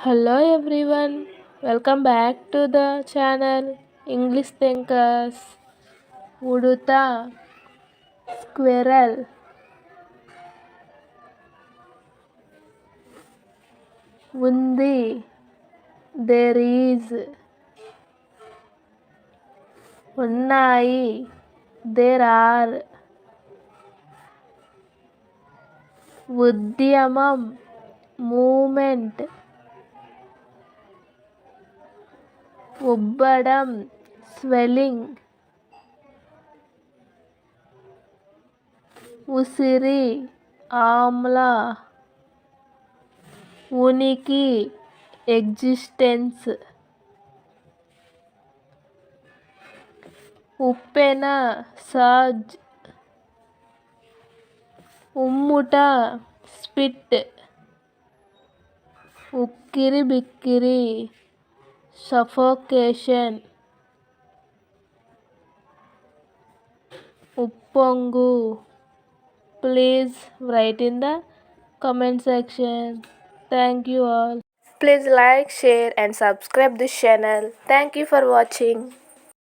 Hello everyone, welcome back to the channel English Thinkers. Uduta, squirrel. Undi, there is. Unnai, there are. Udyamam, movement. Ubbadam, swelling. Usiri, amla. Uniki, existence. Uppena, surge. Ummuta, spit. Ukkiri bikkiri, suffocation. Uppongu. Please write in the comment section. Thank you all. Please like, share and subscribe this channel. Thank you for watching.